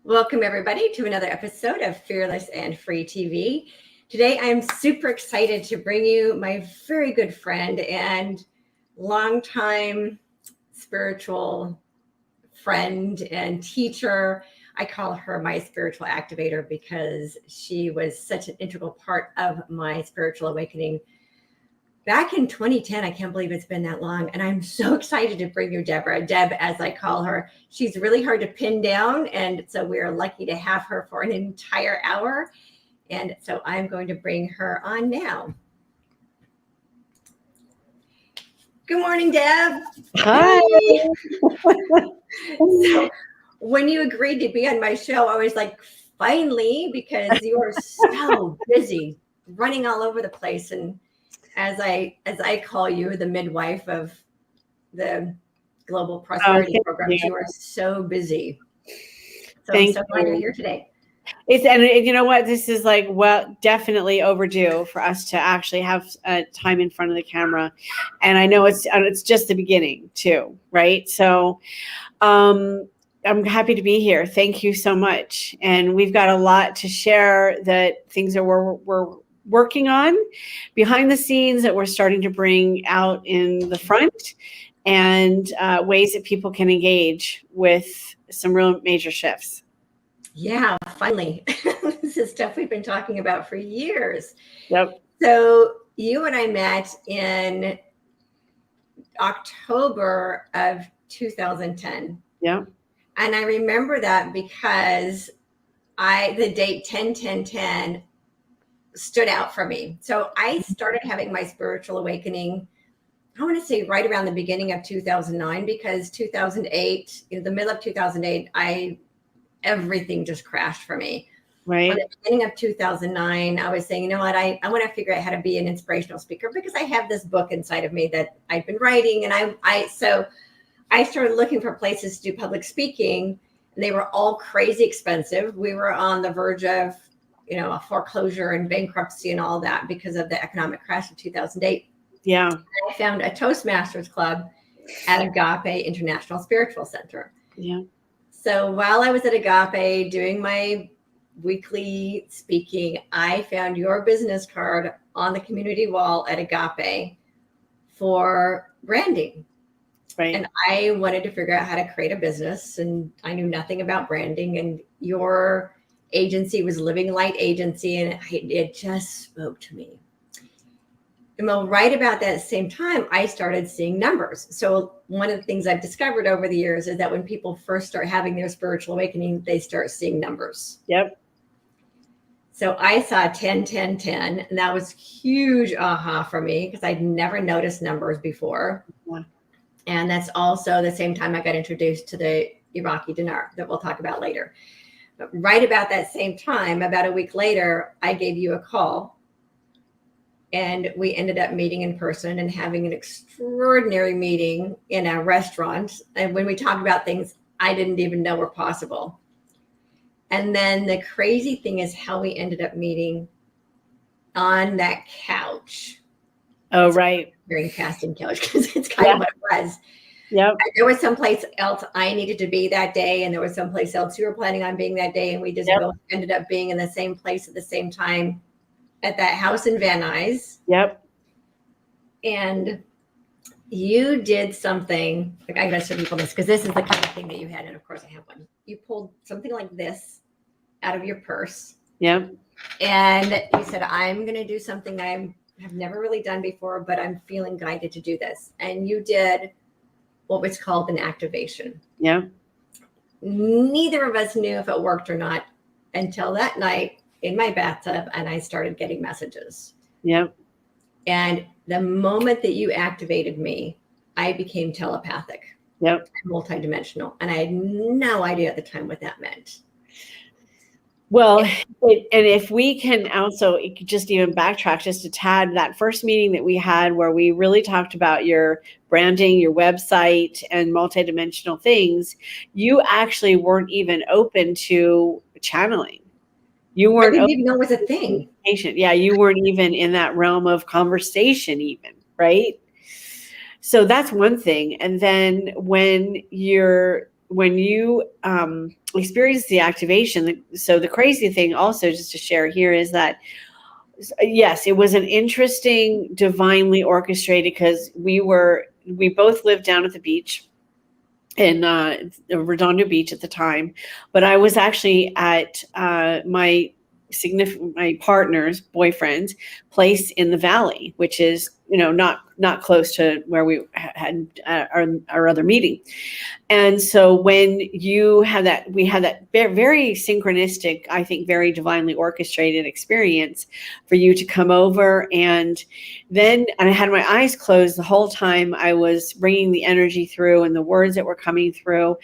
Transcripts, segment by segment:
Welcome, everybody, to another episode of Fearless and Free TV. Today, I'm super excited to bring you my very good friend and longtime spiritual friend and teacher. I call her my spiritual activator because she was such an integral part of my spiritual awakening back in 2010. I can't believe it's been that long. And I'm so excited to bring you Deborah, Deb, as I call her. She's really hard to pin down. And so we're lucky to have her for an entire hour. And so I'm going to bring her on now. Good morning, Deb. Hi. So when you agreed to be on my show, I was like, finally, because you are so busy running all over the place. And as I call you, the midwife of the Global Prosperity Program, you are so busy. So I'm so glad you're here today. And you know what? This is definitely overdue for us to actually have time in front of the camera. And I know it's just the beginning too, right? So I'm happy to be here. Thank you so much. And we've got a lot to share, that things that we're working on behind the scenes that we're starting to bring out in the front, and ways that people can engage with some real major shifts. Yeah, finally. This is stuff we've been talking about for years. Yep. So you and I met in October of 2010. Yeah. And I remember that because the date 10-10-10 stood out for me. So I started having my spiritual awakening, I want to say right around the beginning of 2009, because 2008, the middle of 2008, everything just crashed for me. Right. At the beginning of 2009, I was saying, you know what, I want to figure out how to be an inspirational speaker, because I have this book inside of me that I've been writing. And so I started looking for places to do public speaking, and they were all crazy expensive. We were on the verge of a foreclosure and bankruptcy and all that because of the economic crash of 2008. Yeah. I found a Toastmasters club at Agape International Spiritual Center. Yeah. So while I was at Agape doing my weekly speaking, I found your business card on the community wall at Agape for branding. Right. And I wanted to figure out how to create a business, and I knew nothing about branding, and your agency was Living Light Agency, and it just spoke to me. And well, right about that same time, I started seeing numbers. So one of the things I've discovered over the years is that when people first start having their spiritual awakening, they start seeing numbers. Yep. So I saw 10-10-10, and that was huge aha for me, because I'd never noticed numbers before. Yeah. And that's also the same time I got introduced to the Iraqi dinar that we'll talk about later. But right about that same time, about a week later, I gave you a call, and we ended up meeting in person and having an extraordinary meeting in a restaurant. And when we talked about things I didn't even know were possible. And then the crazy thing is how we ended up meeting on that couch. Oh, right. Very casting couch, because it's kind of what it was. Yep. There was someplace else I needed to be that day, and there was someplace else you were planning on being that day, and we just both ended up being in the same place at the same time at that house in Van Nuys. Yep. And you did something, like, I gotta show people this, because this is the kind of thing that you had, and of course I have one. You pulled something like this out of your purse. Yep. And you said, I'm gonna do something I have never really done before, but I'm feeling guided to do this. And you did what was called an activation. Yeah. Neither of us knew if it worked or not until that night in my bathtub, and I started getting messages. Yep. And the moment that you activated me, I became telepathic. Yep. Multidimensional. And I had no idea at the time what that meant. Well, and if we can also just even backtrack just a tad, that first meeting that we had where we really talked about your branding, your website, and multidimensional things, you actually weren't even open to channeling. You weren't. I didn't even know it was a thing. Yeah, you weren't even in that realm of conversation even, right? So that's one thing. And then when you're when you experience the activation, so the crazy thing also, just to share here, is that yes, it was an interesting, divinely orchestrated, because we both lived down at the beach in Redondo Beach at the time, but I was actually at my partner's boyfriend's place in the valley, which is not close to where we had our other meeting. And so when you have that, we had that very synchronistic, I think very divinely orchestrated experience for you to come over. And then I had my eyes closed the whole time. I was bringing the energy through and the words that were coming through.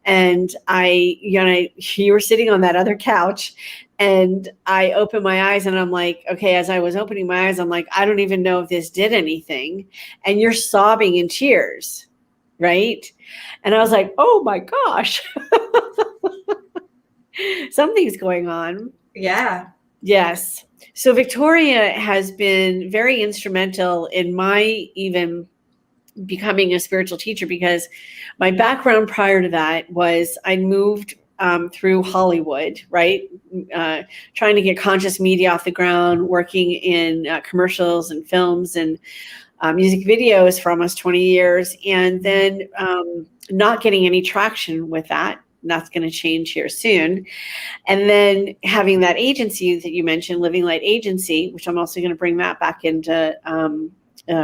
And you were sitting on that other couch, and I opened my eyes, and I'm like, okay, as I was opening my eyes, I'm like, I don't even know if this did anything. And you're sobbing in tears, right? And I was like, oh my gosh, something's going on. Yeah. Yes. So Victoria has been very instrumental in my even becoming a spiritual teacher, because my background prior to that was I moved through Hollywood, right? Trying to get conscious media off the ground, working in commercials and films and music videos for almost 20 years. And then not getting any traction with that. And that's going to change here soon. And then having that agency that you mentioned, Living Light Agency, which I'm also going to bring that back into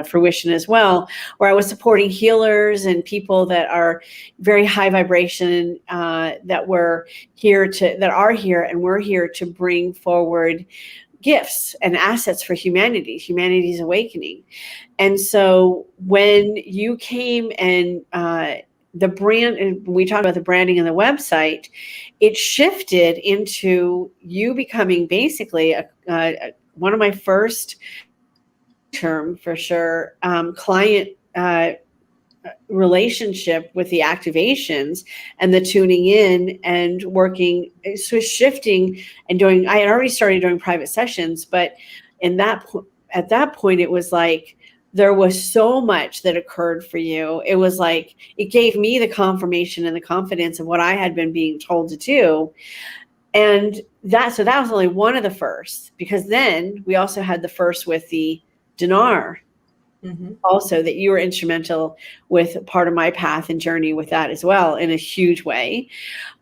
fruition as well, where I was supporting healers and people that are very high vibration, that are here, and we're here to bring forward gifts and assets for humanity's awakening. And so when you came and the brand, and we talked about the branding and the website, it shifted into you becoming basically one of my first term for sure client relationship with the activations and the tuning in and working, so shifting and doing. I had already started doing private sessions, but at that point it was like there was so much that occurred for you. It was like it gave me the confirmation and the confidence of what I had been being told to do. And that was only one of the firsts, because then we also had the first with the dinar. Mm-hmm. Also, that you were instrumental with part of my path and journey with that as well, in a huge way,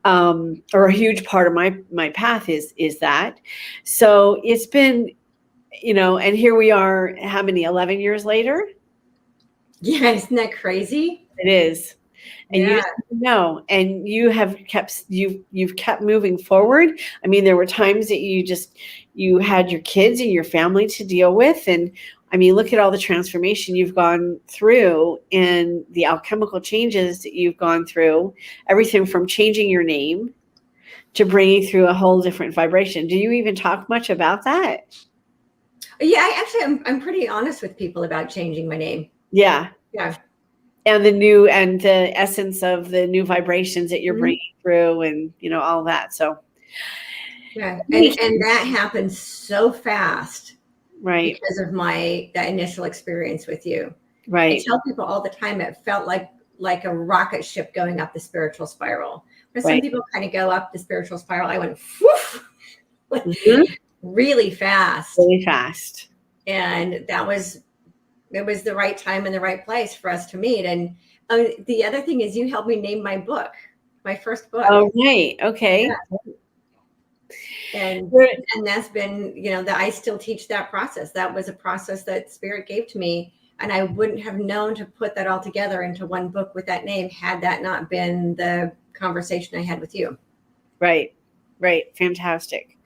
or a huge part of my path is that. So it's been, and here we are, how many, 11 years later? Yeah, isn't that crazy? It is. And yeah. And you have you've kept moving forward. I mean, there were times that you had your kids and your family to deal with, and I mean, look at all the transformation you've gone through and the alchemical changes that you've gone through, everything from changing your name to bringing through a whole different vibration. Do you even talk much about that? Yeah, I'm pretty honest with people about changing my name. Yeah. Yeah. And the essence of the new vibrations that you're bringing through, and, all that. So. Yeah. And that happened so fast. Right. Because of that initial experience with you. Right. I tell people all the time, it felt like a rocket ship going up the spiritual spiral. Where some people kind of go up the spiritual spiral. I went really fast. Really fast. And it was the right time and the right place for us to meet. And the other thing is, you helped me name my book, my first book. Oh, right. Okay. Yeah. And that's been, that I still teach that process. That was a process that Spirit gave to me. And I wouldn't have known to put that all together into one book with that name had that not been the conversation I had with you. Right. Right. Fantastic.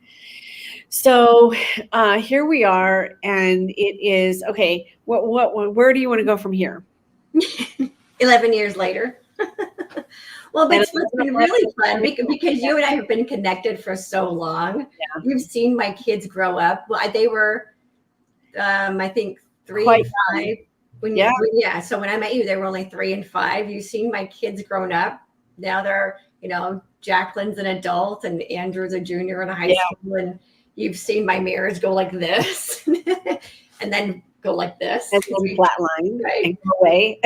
So here we are, and it is, okay, where do you want to go from here? 11 years later. Well, but it's been really fun because you and I have been connected for so long. Yeah. You've seen my kids grow up. Well, they were, I think, 3 and 5. So when I met you, they were only 3 and 5. You've seen my kids grown up. Now they're, Jacqueline's an adult and Andrew's a junior in a high school. And you've seen my mirrors go like this and then go like this. And then flatline, right? And go away.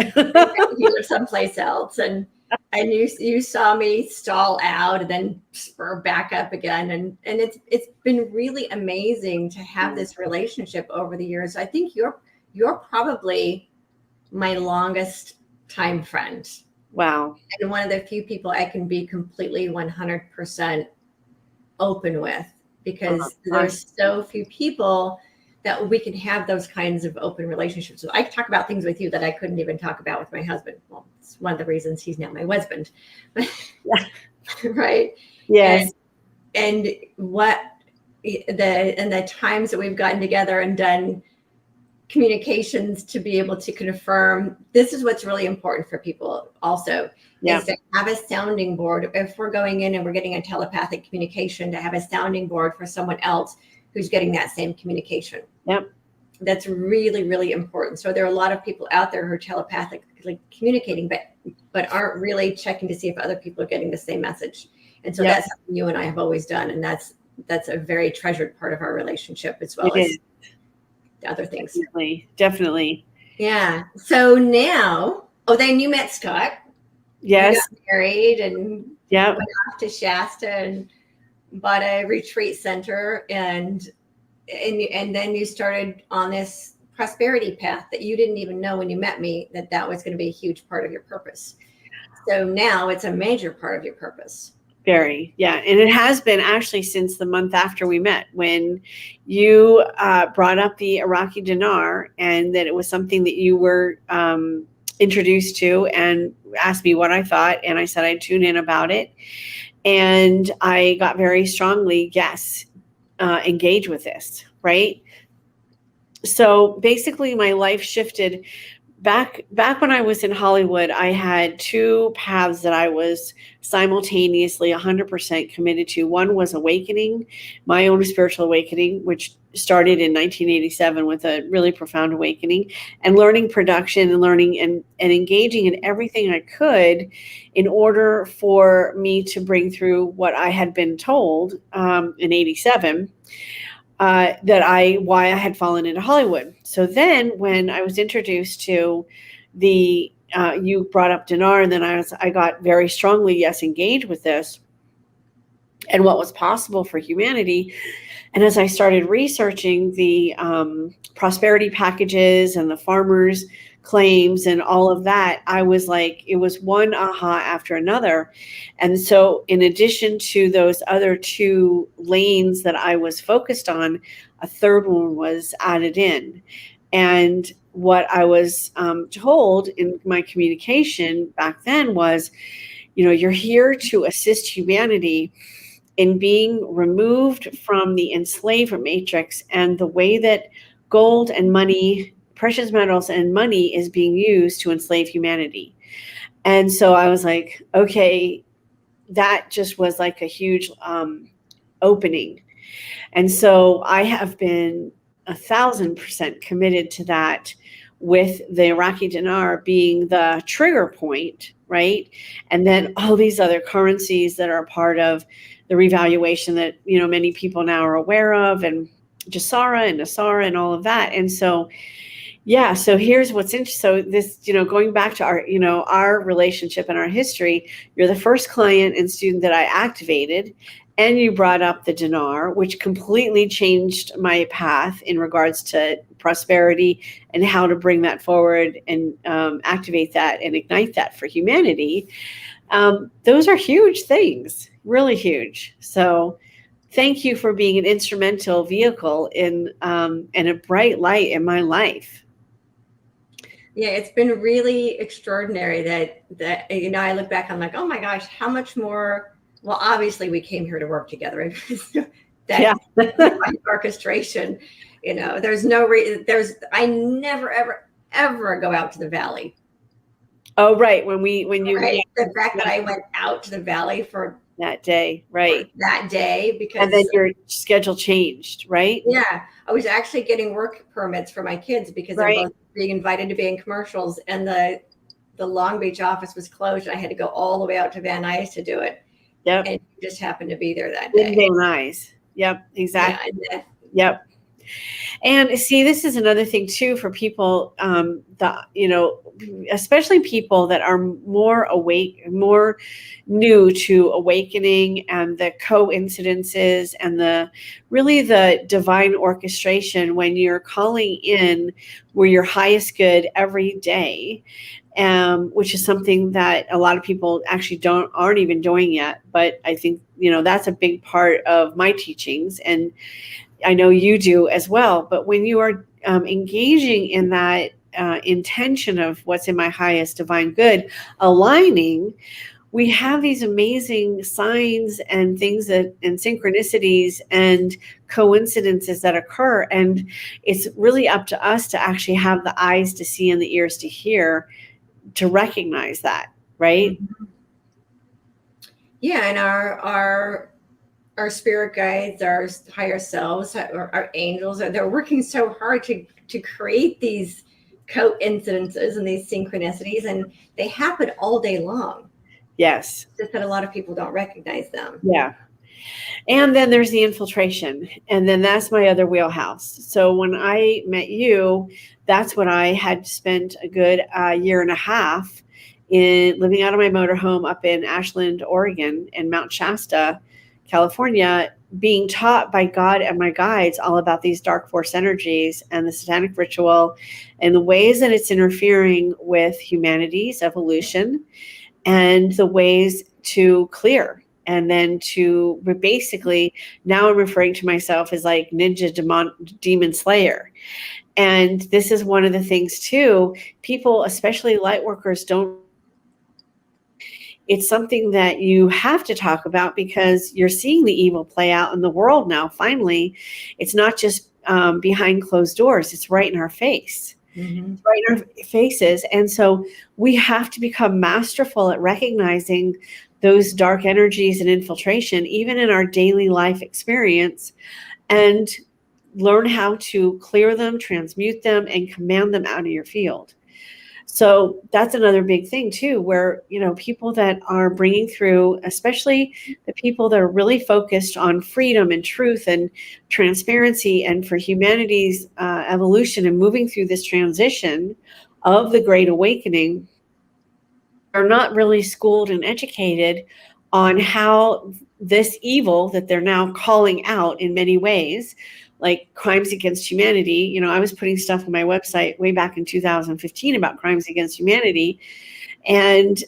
You're someplace else. And And you saw me stall out and then spur back up again. And it's been really amazing to have this relationship over the years. I think you're probably my longest time friend. Wow. And one of the few people I can be completely 100% open with, because there's so few people that we can have those kinds of open relationships. So I talk about things with you that I couldn't even talk about with my husband. Well, it's one of the reasons he's now my husband. Right? Yes. And what the times that we've gotten together and done communications to be able to confirm, this is what's really important for people also, is to have a sounding board. If we're going in and we're getting a telepathic communication, to have a sounding board for someone else who's getting that same communication. Yep. That's really, really important. So there are a lot of people out there who are telepathically communicating, but aren't really checking to see if other people are getting the same message. And so that's something you and I have always done. And that's a very treasured part of our relationship, as well as the other things. Definitely. Yeah. So now, then you met Scott. Yes. You got married and went off to Shasta and bought a retreat center, and then you started on this prosperity path that you didn't even know when you met me that was going to be a huge part of your purpose. So now it's a major part of your purpose. Very, yeah. And it has been actually since the month after we met, when you brought up the Iraqi dinar, and that it was something that you were introduced to, and asked me what I thought. And I said I'd tune in about it. And I got very strongly, engage with this, right? So basically my life shifted. Back when I was in Hollywood, I had two paths that I was simultaneously 100% committed to. One was awakening, my own spiritual awakening, which started in 1987 with a really profound awakening, and learning production and learning and engaging in everything I could in order for me to bring through what I had been told in 87. Why I had fallen into Hollywood. So then when I was introduced to you brought up dinar, and then I got very strongly, engaged with this and what was possible for humanity. And as I started researching the prosperity packages and the farmers' claims and all of that, I was like, it was one aha after another. And so in addition to those other two lanes that I was focused on, a third one was added in. And what I was told in my communication back then was, you're here to assist humanity in being removed from the enslavement matrix and the way that gold and money, precious metals and money, is being used to enslave humanity. And so I was like, okay, that just was like a huge opening. And so I have been 1,000% committed to that, with the Iraqi dinar being the trigger point, right? And then all these other currencies that are a part of the revaluation that, many people now are aware of, and Jasara and Nasara and all of that. And so, so here's what's interesting. So this, going back to our relationship and our history, you're the first client and student that I activated, and you brought up the dinar, which completely changed my path in regards to prosperity and how to bring that forward and activate that and ignite that for humanity. Those are huge things, really huge. So thank you for being an instrumental vehicle in and a bright light in my life. Yeah, it's been really extraordinary that I look back, I'm like, oh my gosh, how much more. Well, obviously we came here to work together. Orchestration, there's no reason. I never, ever go out to the valley. Oh, right. The fact that I went out to the valley for that day, right? That day, because and then your schedule changed, right? Yeah, I was actually getting work permits for my kids because they're both being invited to be in commercials, and the Long Beach office was closed. And I had to go all the way out to Van Nuys to do it. Yep. And you just happened to be there that day. In Van Nuys. Yep, exactly. Yep. And see, this is another thing too for people that, especially people that are more awake, more new to awakening, and the coincidences and the divine orchestration when you're calling in where your highest good every day. Which is something that a lot of people actually aren't even doing yet. But I think, that's a big part of my teachings, and I know you do as well. But when you are engaging in that intention of what's in my highest divine good, aligning, we have these amazing signs and things and synchronicities and coincidences that occur. And it's really up to us to actually have the eyes to see and the ears to hear, to recognize that, right? Yeah, and our spirit guides, our higher selves, our angels, they're working so hard to create these coincidences and these synchronicities, and they happen all day long. Yes. Just that a lot of people don't recognize them. Yeah. And then there's the infiltration. And then that's my other wheelhouse. So when I met you, that's when I had spent a good year and a half in living out of my motorhome up in Ashland, Oregon, and Mount Shasta, California, being taught by God and my guides all about these dark force energies and the satanic ritual and the ways that it's interfering with humanity's evolution and the ways to clear. And then to basically, now I'm referring to myself as like ninja demon slayer. And this is one of the things too, people, especially light workers, don't. It's something that you have to talk about because you're seeing the evil play out in the world now. Finally, it's not just behind closed doors. It's right in our face. Mm-hmm. Right in our faces. And so we have to become masterful at recognizing those dark energies and infiltration, even in our daily life experience, and learn how to clear them, transmute them, and command them out of your field. So that's another big thing too, where, people that are bringing through, especially the people that are really focused on freedom and truth and transparency and for humanity's evolution and moving through this transition of the Great Awakening, are not really schooled and educated on how this evil that they're now calling out in many ways, like crimes against humanity. I was putting stuff on my website way back in 2015 about crimes against humanity. And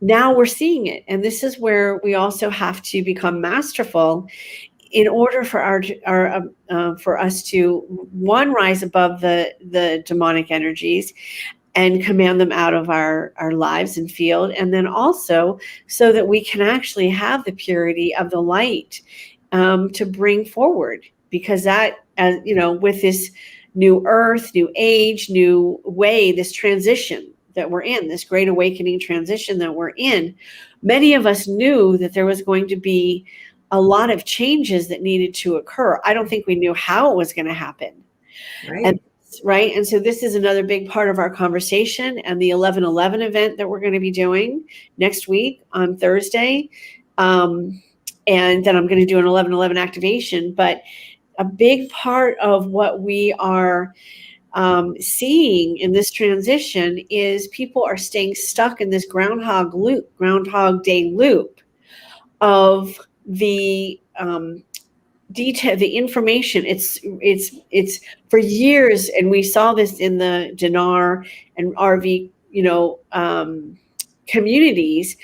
now we're seeing it. And this is where we also have to become masterful in order for for us to, one, rise above the demonic energies and command them out of our lives and field. And then also so that we can actually have the purity of the light to bring forward, because that, with this new earth, new age, new way, this transition that we're in, this great awakening transition that we're in, many of us knew that there was going to be a lot of changes that needed to occur. I don't think we knew how it was going to happen. Right. And so this is another big part of our conversation, and the 11/11 event that we're going to be doing next week on Thursday. And then I'm going to do an 11/11 activation. But a big part of what we are seeing in this transition is people are staying stuck in this Groundhog Day loop of the detail, the information. It's for years, and we saw this in the Dinar and RV, communities.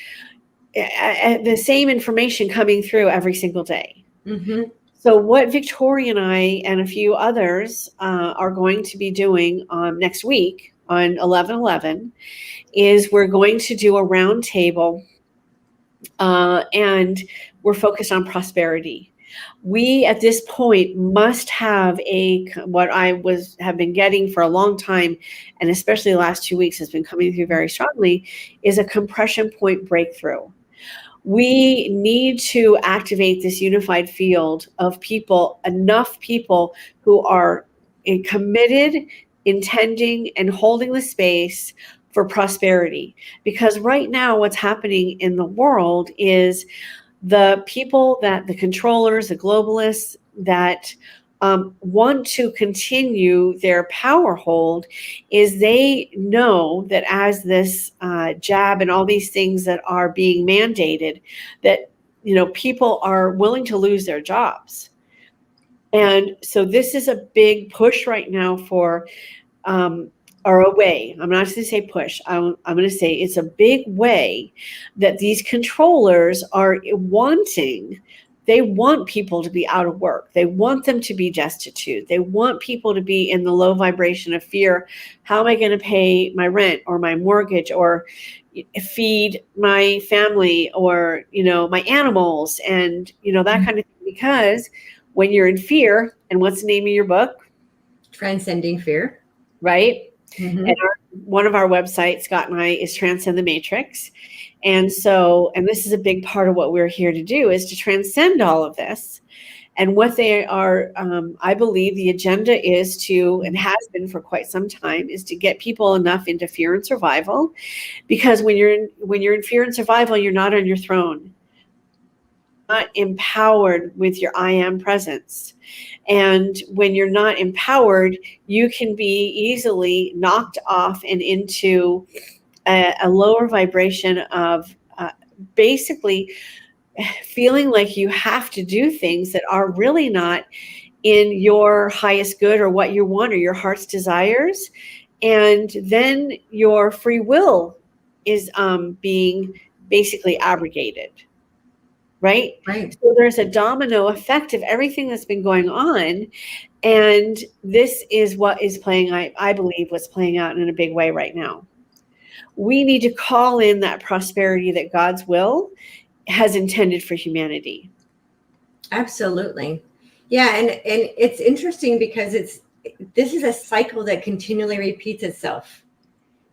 The same information coming through every single day. Mm-hmm. So what Victoria and I and a few others are going to be doing next week on 11/11 is we're going to do a round table, and we're focused on prosperity. We at this point must have what I have been getting for a long time, and especially the last 2 weeks has been coming through very strongly, is a compression point breakthrough. We need to activate this unified field of people, enough people who are committed, intending, and holding the space for prosperity. Because right now what's happening in the world is the people, that the controllers, the globalists that want to continue their power hold is they know that as this jab and all these things that are being mandated, that people are willing to lose their jobs. And so this is a big push right now for or a way. I'm not going to say push. I'm going to say it's a big way that these controllers are wanting. They want people to be out of work. They want them to be destitute. They want people to be in the low vibration of fear. How am I going to pay my rent or my mortgage or feed my family or, my animals and, that kind of thing? Because when you're in fear, and what's the name of your book? Transcending Fear. Right? Mm-hmm. And one of our websites, Scott and I, is Transcend the Matrix. And so, and this is a big part of what we're here to do, is to transcend all of this. And what they are, I believe the agenda is to, and has been for quite some time, is to get people enough into fear and survival. Because when you're in fear and survival, you're not on your throne. Not empowered with your I am presence. And when you're not empowered, you can be easily knocked off and into a lower vibration of basically feeling like you have to do things that are really not in your highest good or what you want or your heart's desires. And then your free will is being basically abrogated. Right? So there's a domino effect of everything that's been going on. And this is what is playing, I believe, what's playing out in a big way right now. We need to call in that prosperity that God's will has intended for humanity. Absolutely. Yeah. And it's interesting because this is a cycle that continually repeats itself.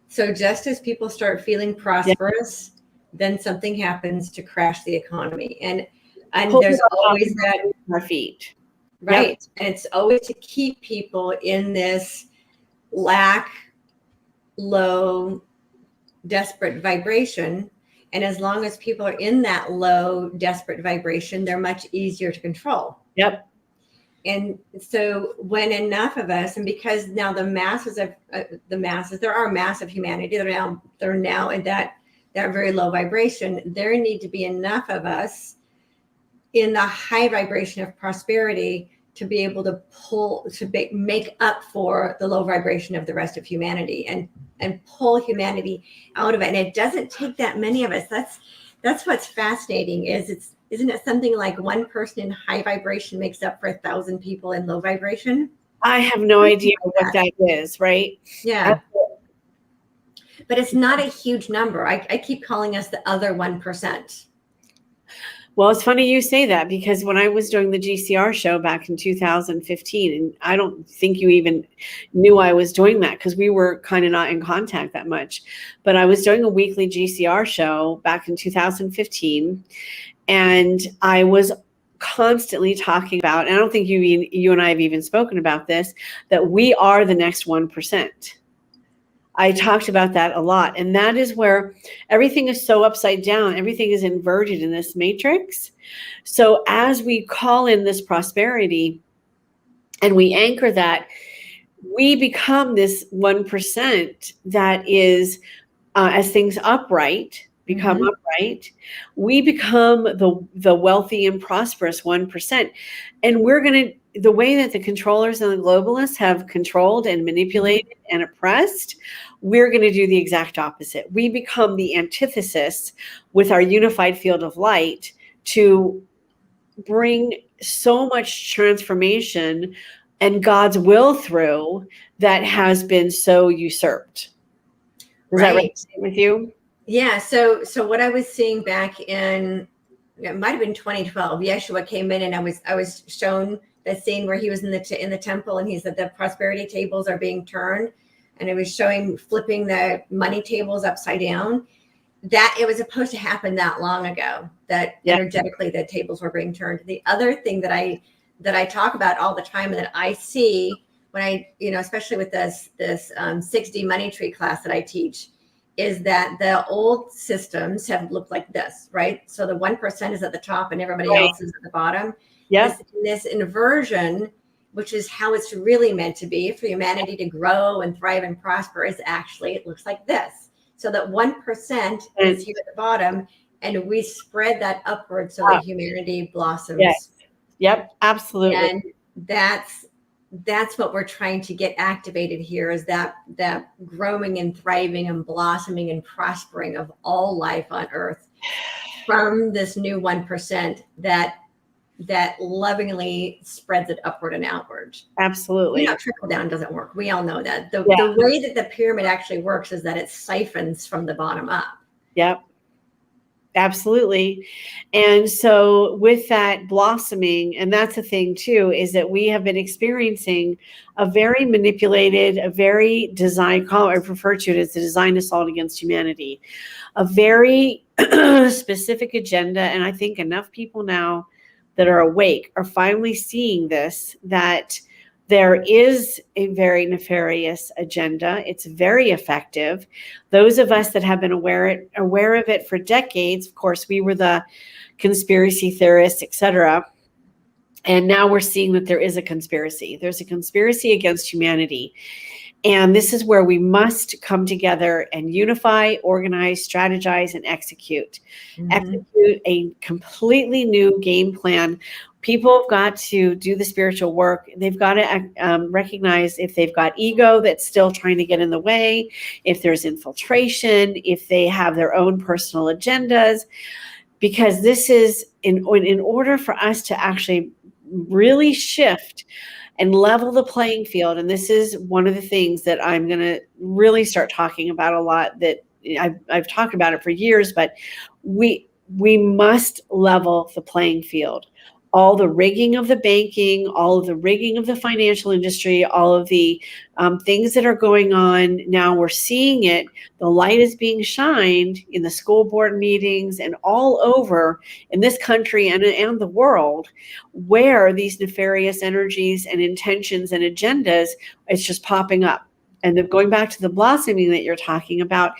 So just as people start feeling prosperous, then something happens to crash the economy. And there's always that our feet. Right. Yep. And it's always to keep people in this lack, low, desperate vibration. And as long as people are in that low, desperate vibration, they're much easier to control. Yep. And so when enough of us, and because now the masses, there are mass of humanity, they're now in that very low vibration, there need to be enough of us in the high vibration of prosperity to be able to make up for the low vibration of the rest of humanity and pull humanity out of it. And it doesn't take that many of us. That's what's fascinating isn't it something like one person in high vibration makes up for 1,000 people in low vibration? I have no idea what that is, right? Yeah. But it's not a huge number. I keep calling us the other 1%. Well, it's funny you say that, because when I was doing the GCR show back in 2015, and I don't think you even knew I was doing that because we were kind of not in contact that much, but I was doing a weekly GCR show back in 2015, and I was constantly talking about, and I don't think you and I have even spoken about this, that we are the next 1%. I talked about that a lot. And that is where everything is so upside down. Everything is inverted in this matrix. So as we call in this prosperity and we anchor that, we become this 1% that is, as things become upright, we become the wealthy and prosperous 1%. And we're going to, the way that the controllers and the globalists have controlled and manipulated and oppressed, we're going to do the exact opposite. We become the antithesis with our unified field of light to bring so much transformation and God's will through that has been so usurped. Is that right with you? Yeah. So what I was seeing back in, it might have been 2012, Yeshua came in and I was shown the scene where he was in the temple and he said the prosperity tables are being turned, and it was showing flipping the money tables upside down. That it was supposed to happen that long ago, that energetically the tables were being turned. The other thing that I talk about all the time and that I see when I, especially with this 6D money tree class that I teach, is that the old systems have looked like this, right? So the 1% is at the top and everybody else is at the bottom. Yeah. This inversion which is how it's really meant to be for humanity to grow and thrive and prosper, is actually, it looks like this. So that 1% is here at the bottom, and we spread that upward so that humanity blossoms. Yes. Yep, absolutely. And that's what we're trying to get activated here, is that growing and thriving and blossoming and prospering of all life on earth from this new 1% that lovingly spreads it upward and outward. Absolutely. Trickle down doesn't work. We all know that. The way that the pyramid actually works is that it siphons from the bottom up. Yep. Absolutely. And so with that blossoming, and that's the thing too, is that we have been experiencing a very manipulated, a very design, I refer to it as the design assault against humanity, a very specific agenda. And I think enough people now that are awake are finally seeing this, that there is a very nefarious agenda. It's very effective. Those of us that have been aware of it for decades, of course, we were the conspiracy theorists, etc. And now we're seeing that there is a conspiracy. There's a conspiracy against humanity. And this is where we must come together and unify, organize, strategize, and execute. Execute a completely new game plan. People have got to do the spiritual work. They've got to recognize if they've got ego that's still trying to get in the way, if there's infiltration, if they have their own personal agendas, because this is in order for us to actually really shift and level the playing field. And this is one of the things that I'm going to really start talking about a lot, that I've talked about it for years, but we must level the playing field. All the rigging of the banking, all of the rigging of the financial industry, all of the things that are going on now, we're seeing it. The light is being shined in the school board meetings and all over in this country and the world, where these nefarious energies and intentions and agendas, it's just popping up. And going back to the blossoming that you're talking about,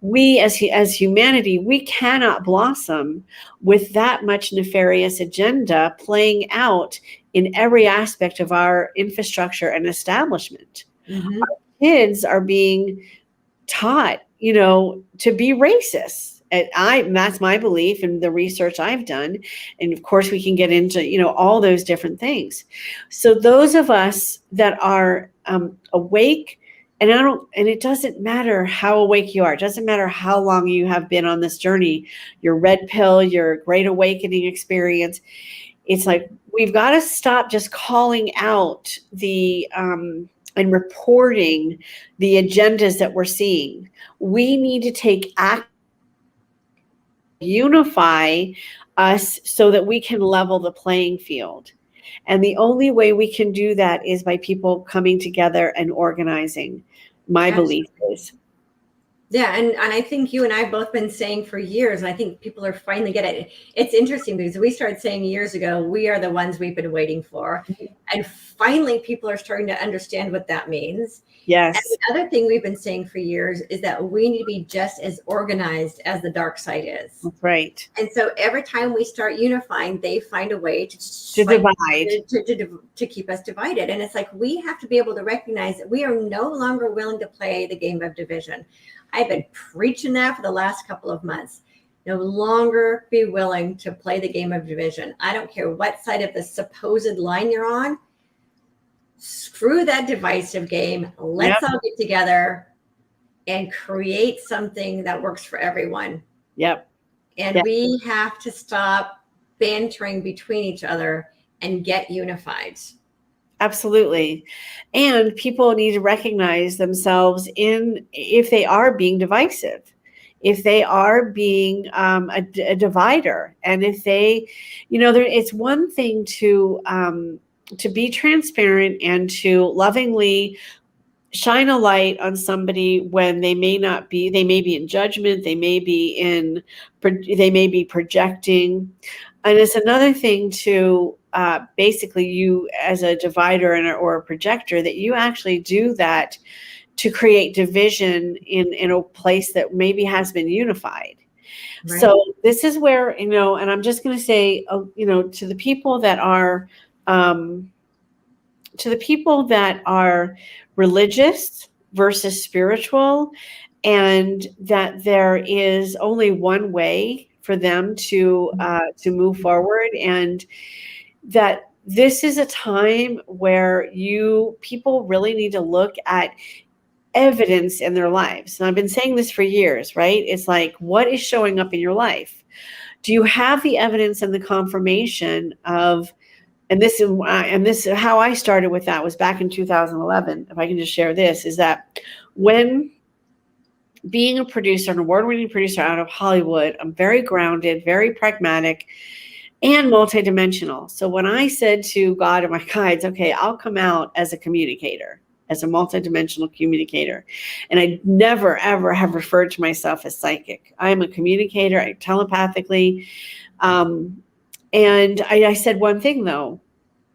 we as humanity, we cannot blossom with that much nefarious agenda playing out in every aspect of our infrastructure and establishment. Our kids are being taught, to be racist. And that's my belief and the research I've done. And of course we can get into, all those different things. So those of us that are awake, and it doesn't matter how awake you are. It doesn't matter how long you have been on this journey, your red pill, your great awakening experience. It's like, we've got to stop just calling out and reporting the agendas that we're seeing. We need to take action, unify us so that we can level the playing field. And the only way we can do that is by people coming together and organizing. My belief is. Yeah, and I think you and I have both been saying for years, and I think people are finally getting it. It's interesting because we started saying years ago, we are the ones we've been waiting for. And finally, people are starting to understand what that means. Yes. And the other thing we've been saying for years is that we need to be just as organized as the dark side is. That's right. And so every time we start unifying, they find a way to divide, to keep us divided. And it's like, we have to be able to recognize that we are no longer willing to play the game of division. I've been preaching that for the last couple of months. No longer be willing to play the game of division. I don't care what side of the supposed line you're on. Screw that divisive game. Let's all get together and create something that works for everyone. Yep. And we have to stop bantering between each other and get unified. Absolutely. And people need to recognize themselves if they are being divisive, if they are being a divider. And if they, it's one thing to be transparent and to lovingly shine a light on somebody when they may be in judgment, they may be projecting. And it's another thing to basically, you as a divider or a projector, that you actually do that to create division in a place that maybe has been unified. Right. So this is where, and I'm just going to say, to the people that are to the people that are religious versus spiritual, and that there is only one way for them to move forward, and that this is a time where people really need to look at evidence in their lives. And I've been saying this for years, right? It's like, what is showing up in your life? Do you have the evidence and the confirmation of, and this is how I started with that, was back in 2011. If I can just share this, is that when being a producer, an award-winning producer out of Hollywood, I'm very grounded, very pragmatic, and multidimensional. So when I said to God and my guides, okay, I'll come out as a communicator, as a multidimensional communicator. And I never, ever have referred to myself as psychic. I am a communicator. I telepathically. And I said one thing, though.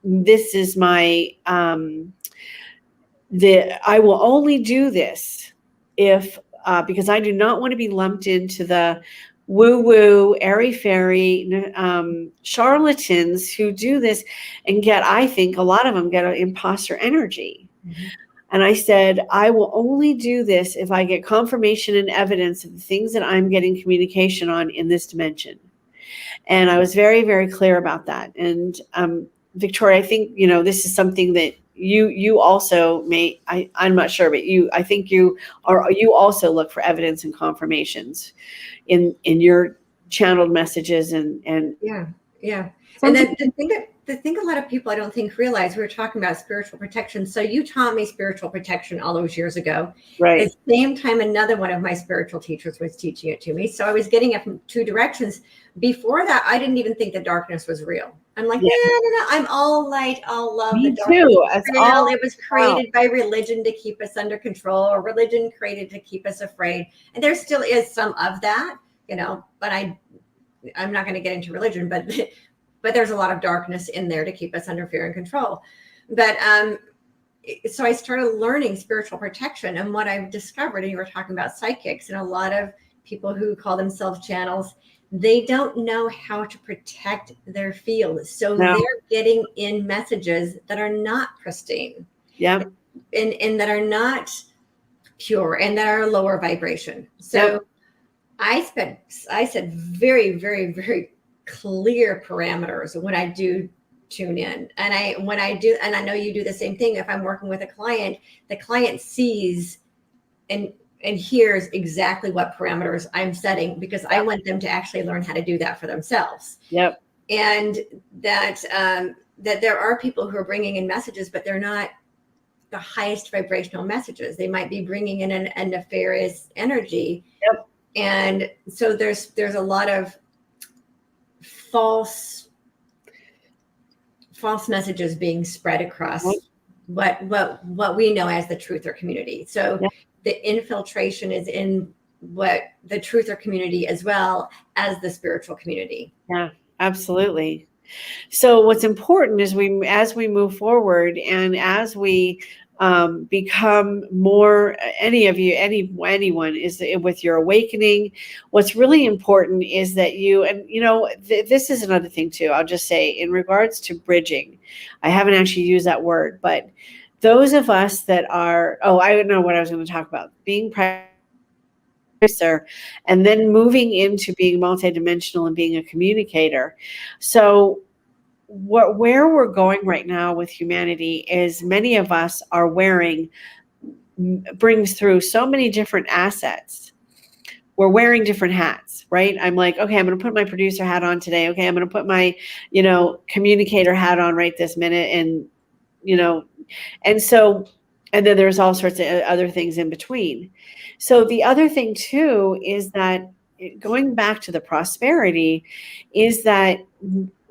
This is my, I will only do this if, because I do not want to be lumped into the woo-woo, airy-fairy charlatans who do this and get, I think a lot of them get an imposter energy. Mm-hmm. And I said, I will only do this if I get confirmation and evidence of the things that I'm getting communication on in this dimension. And I was very, very clear about that. And Victoria, I think, this is something that you also may, I'm not sure, but I think you also look for evidence and confirmations in your channeled messages and yeah. And then the thing a lot of people I don't think realize, we were talking about spiritual protection. So you taught me spiritual protection all those years ago. Right. At the same time, another one of my spiritual teachers was teaching it to me. So I was getting it from two directions. Before that, I didn't even think that darkness was real. I'm like, no, I'm all light, all love. Me the darkness too. It was created by religion to keep us under control, or religion created to keep us afraid. And there still is some of that, but I'm not going to get into religion, but there's a lot of darkness in there to keep us under fear and control. But so I started learning spiritual protection, and what I've discovered, and you were talking about psychics, and a lot of people who call themselves channels, they don't know how to protect their field. So they're getting in messages that are not pristine. Yeah. And that are not pure, and that are lower vibration. So I said very, very, very clear parameters when I do tune in. And I know you do the same thing. If I'm working with a client, the client sees and hears exactly what parameters I'm setting, because I want them to actually learn how to do that for themselves. Yep. And that there are people who are bringing in messages, but they're not the highest vibrational messages. They might be bringing in a nefarious energy. Yep. And so there's a lot of false messages being spread across what we know as the truther community. So the infiltration is in what the truther community as well as the spiritual community. Yeah, absolutely. So what's important is as we move forward, and as we become more, anyone is with your awakening, what's really important is that this is another thing too. I'll just say, in regards to bridging, I haven't actually used that word, but those of us that are, I don't know what I was going to talk about, being producer and then moving into being multidimensional and being a communicator. So where we're going right now with humanity is, many of us are brings through so many different assets. We're wearing different hats, right? I'm like, okay, I'm going to put my producer hat on today. Okay, I'm going to put my, communicator hat on right this minute. And, and then there's all sorts of other things in between. So the other thing too is that, going back to the prosperity, is that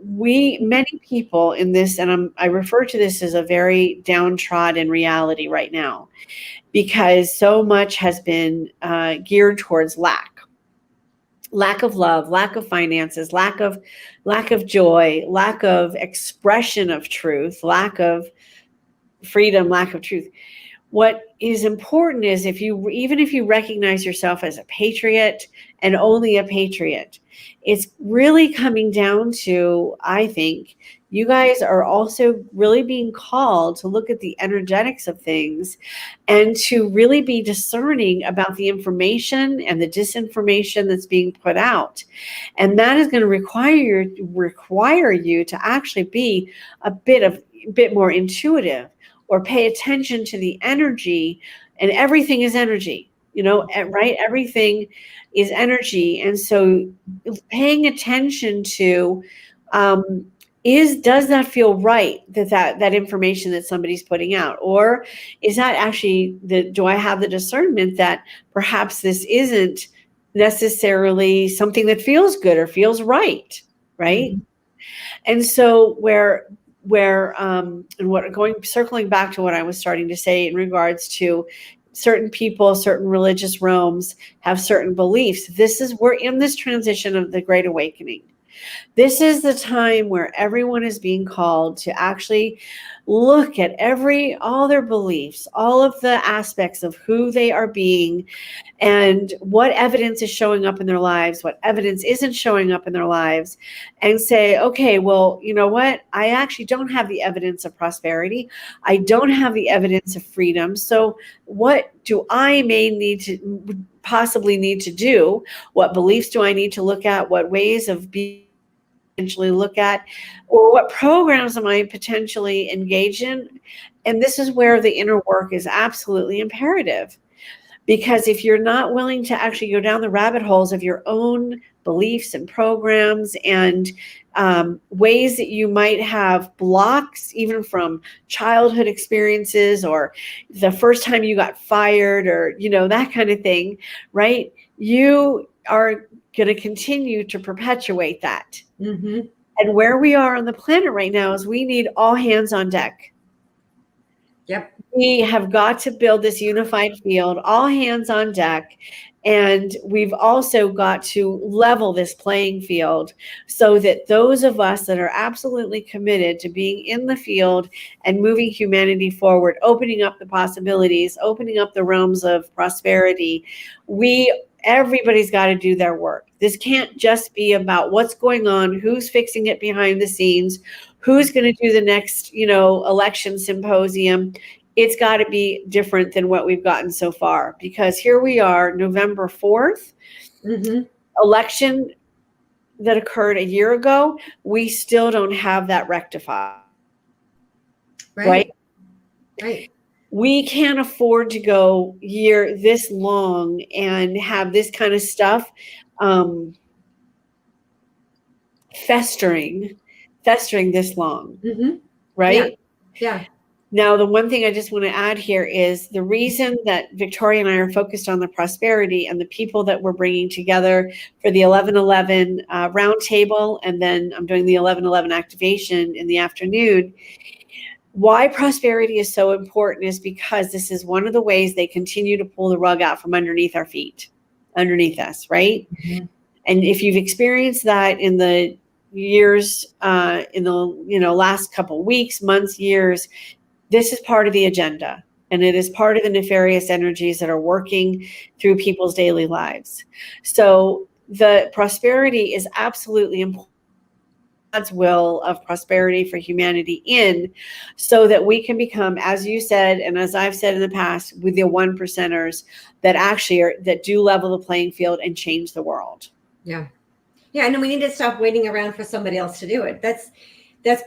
many people in this, and I refer to this as a very downtrodden reality right now, because so much has been geared towards lack of love, lack of finances, lack of joy, lack of expression of truth, lack of freedom, lack of truth. what is important is even if you recognize yourself as a patriot and only a patriot, it's really coming down to, I think, you guys are also really being called to look at the energetics of things and to really be discerning about the information and the disinformation that's being put out. And that is going to require you to actually be a bit more intuitive, or pay attention to the energy. And everything is energy, right? Everything is energy. And so paying attention to, does that feel right, that information that somebody's putting out? Or is that actually do I have the discernment that perhaps this isn't necessarily something that feels good or feels right? Right. Mm-hmm. And so circling back to what I was starting to say in regards to certain people, certain religious realms have certain beliefs. We're in this transition of the Great Awakening. This is the time where everyone is being called to actually look at all their beliefs, all of the aspects of who they are being, and what evidence is showing up in their lives, what evidence isn't showing up in their lives, and say, okay, well, you know what? I actually don't have the evidence of prosperity. I don't have the evidence of freedom. So what do I possibly need to do? What beliefs do I need to look at? What ways of being potentially look at, or what programs am I potentially engaged in? And this is where the inner work is absolutely imperative. Because if you're not willing to actually go down the rabbit holes of your own beliefs and programs and ways that you might have blocks, even from childhood experiences or the first time you got fired, or, that kind of thing, right? You are going to continue to perpetuate that. Mm-hmm. And where we are on the planet right now is we need all hands on deck. Yep. We have got to build this unified field, all hands on deck. And we've also got to level this playing field so that those of us that are absolutely committed to being in the field and moving humanity forward, opening up the possibilities, opening up the realms of prosperity, everybody's got to do their work. This can't just be about what's going on, who's fixing it behind the scenes, who's going to do the next, election symposium. It's got to be different than what we've gotten so far, because here we are, November 4th, mm-hmm. election that occurred a year ago. We still don't have that rectified. Right? We can't afford to go year this long and have this kind of stuff festering this long. Mm-hmm. Right? Yeah. Now, the one thing I just want to add here is the reason that Victoria and I are focused on the prosperity and the people that we're bringing together for the 11/11 roundtable, and then I'm doing the 11/11 activation in the afternoon. Why prosperity is so important is because this is one of the ways they continue to pull the rug out from underneath our feet, underneath us, right? Mm-hmm. And if you've experienced that in the years, in the last couple of weeks, months, years, this is part of the agenda, and it is part of the nefarious energies that are working through people's daily lives. So the prosperity is absolutely important. God's will of prosperity for humanity so that we can become, as you said, and as I've said in the past, with the 1%ers that actually that do level the playing field and change the world. Yeah. Yeah. And we need to stop waiting around for somebody else to do it. That's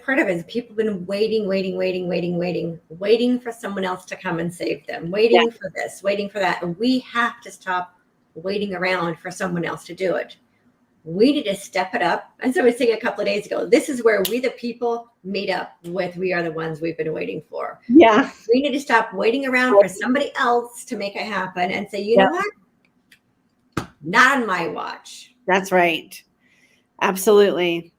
part of it. People have been waiting for someone else to come and save them, waiting for this, waiting for that. And we have to stop waiting around for someone else to do it. We need to step it up. And so I was saying a couple of days ago, this is where we, the people, meet up with we are the ones we've been waiting for. Yeah. We need to stop waiting around for somebody else to make it happen and say, you know what? Not on my watch. That's right. Absolutely.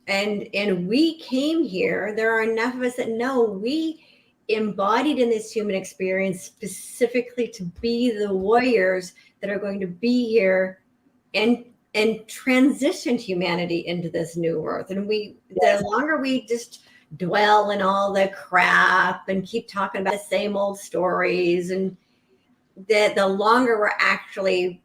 And we came here. There are enough of us that know we embodied in this human experience specifically to be the warriors that are going to be here and transition humanity into this new earth. And the longer we just dwell in all the crap and keep talking about the same old stories. And the longer we're actually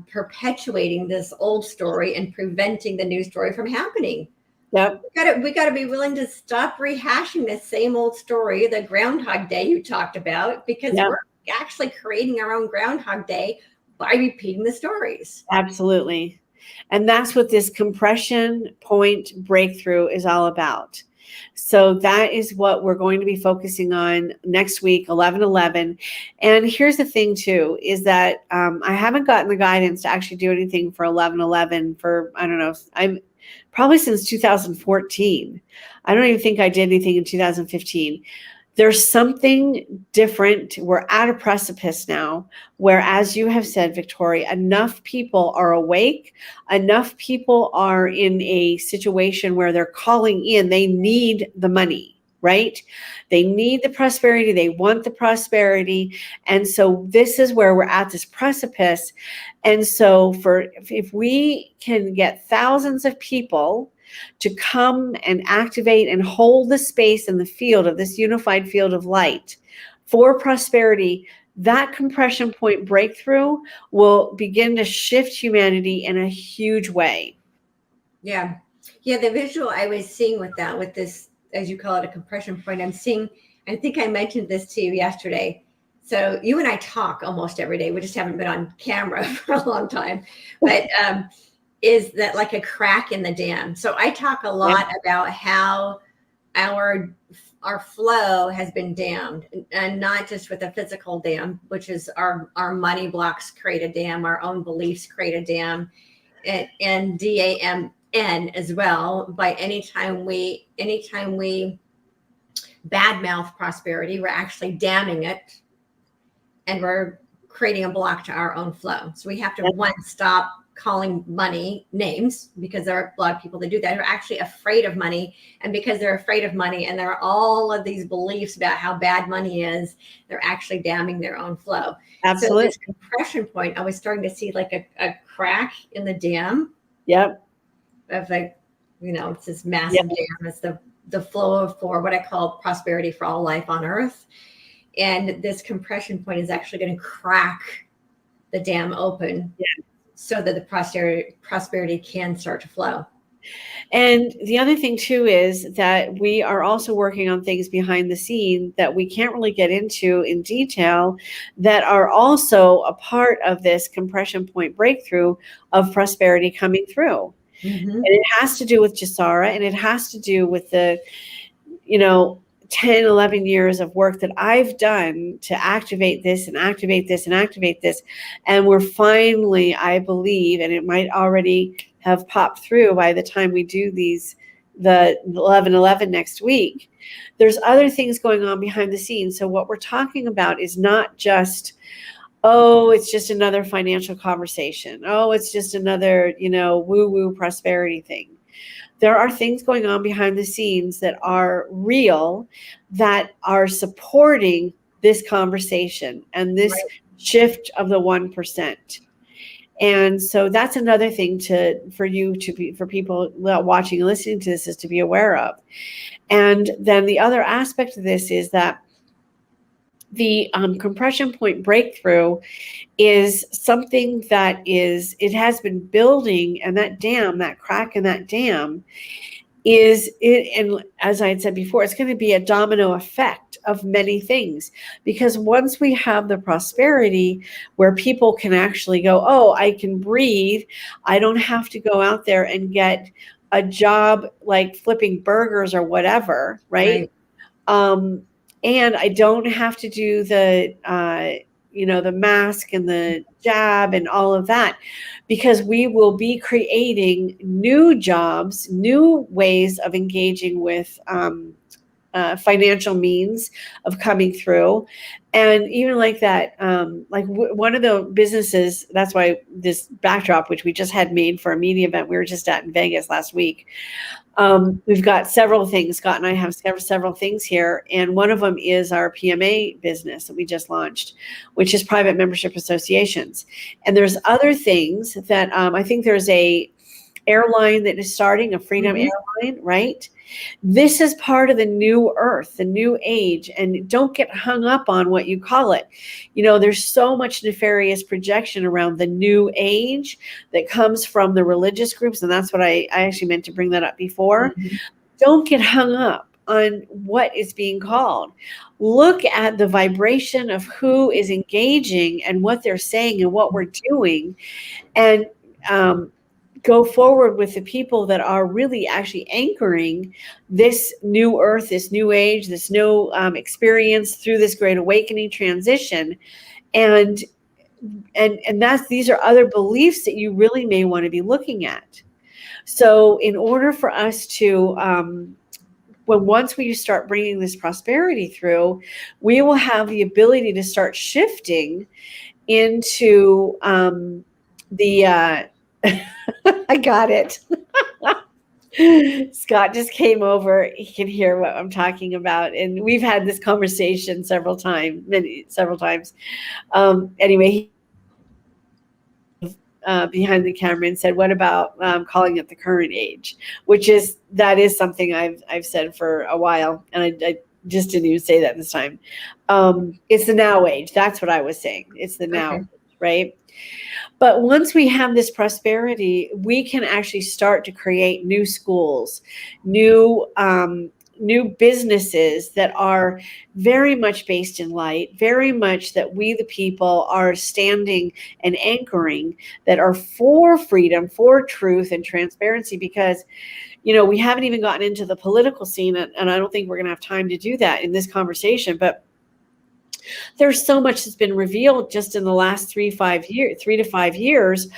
perpetuating this old story and preventing the new story from happening. Yep. We got to be willing to stop rehashing the same old story, the Groundhog Day you talked about, because we're actually creating our own Groundhog Day by repeating the stories. Absolutely. And that's what this compression point breakthrough is all about. So that is what we're going to be focusing on next week, 11/11. And here's the thing too, is that I haven't gotten the guidance to actually do anything for 11/11 for, I don't know, I'm probably since 2014. I don't even think I did anything in 2015. There's something different. We're at a precipice now where, as you have said, Victoria, enough people are awake. Enough people are in a situation where they're calling in. They need the money, right? They need the prosperity. They want the prosperity. And so this is where we're at this precipice. And so if we can get thousands of people to come and activate and hold the space in the field of this unified field of light for prosperity, that compression point breakthrough will begin to shift humanity in a huge way. Yeah. Yeah. The visual I was seeing with that, with this, as you call it, a compression point, I think I mentioned this to you yesterday. So you and I talk almost every day. We just haven't been on camera for a long time, but, is that like a crack in the dam? So I talk a lot about how our flow has been dammed, and not just with a physical dam, which is our money blocks create a dam, our own beliefs create a dam, and DAMN as well. By anytime we badmouth prosperity, we're actually damming it, and we're creating a block to our own flow. So we have to stop calling money names, because there are a lot of people that do that, are actually afraid of money. And because they're afraid of money and there are all of these beliefs about how bad money is, they're actually damming their own flow. Absolutely. So this compression point, I was starting to see like a crack in the dam. Yep. Of like, it's this massive dam. It's the flow for what I call prosperity for all life on earth. And this compression point is actually going to crack the dam open. So that the prosperity can start to flow. And the other thing too is that we are also working on things behind the scene that we can't really get into in detail, that are also a part of this compression point breakthrough of prosperity coming through. Mm-hmm. And it has to do with Jasara, and it has to do with the, 10, 11 years of work that I've done to activate this and activate this and activate this. And we're finally, I believe, and it might already have popped through by the time we do the 11/11 next week. There's other things going on behind the scenes. So what we're talking about is not just, it's just another financial conversation. It's just another, woo-woo prosperity thing. There are things going on behind the scenes that are real, that are supporting this conversation and this shift of the 1%. And so that's another thing for people watching and listening to this, is to be aware of. And then the other aspect of this is that the compression point breakthrough is something that it has been building, and that dam, that crack in that dam and as I had said before, it's going to be a domino effect of many things, because once we have the prosperity where people can actually go, I can breathe, I don't have to go out there and get a job like flipping burgers or whatever, right? And I don't have to do the mask and the jab and all of that, because we will be creating new jobs, new ways of engaging with financial means of coming through. And even like that, one of the businesses, that's why this backdrop, which we just had made for a media event we were just at in Vegas last week, we've got several things. Scott and I have several things here. And one of them is our PMA business that we just launched, which is private membership associations. And there's other things that I think there's a airline that is starting, a Freedom Airline, right? This is part of the new earth, the new age, and don't get hung up on what you call it. There's so much nefarious projection around the new age that comes from the religious groups, and that's what I actually meant to bring that up before. Mhm. Don't get hung up on what is being called. Look at the vibration of who is engaging and what they're saying and what we're doing, and go forward with the people that are really actually anchoring this new earth, this new age, this new experience through this great awakening transition. And these are other beliefs that you really may want to be looking at. So in order for us to once we start bringing this prosperity through, we will have the ability to start shifting into the I got it. Scott just came over. He can hear what I'm talking about, and we've had this conversation several times. Anyway, behind the camera and said, "What about calling it the current age?" That is something I've said for a while, and I just didn't even say that this time. It's the now age. That's what I was saying. It's the now, Okay. right? But once we have this prosperity, we can actually start to create new schools, new businesses that are very much based in light, very much that we, the people, are standing and anchoring, that are for freedom, for truth and transparency, because we haven't even gotten into the political scene, and I don't think we're going to have time to do that in this conversation, but there's so much that's been revealed just in the last 3 to 5 years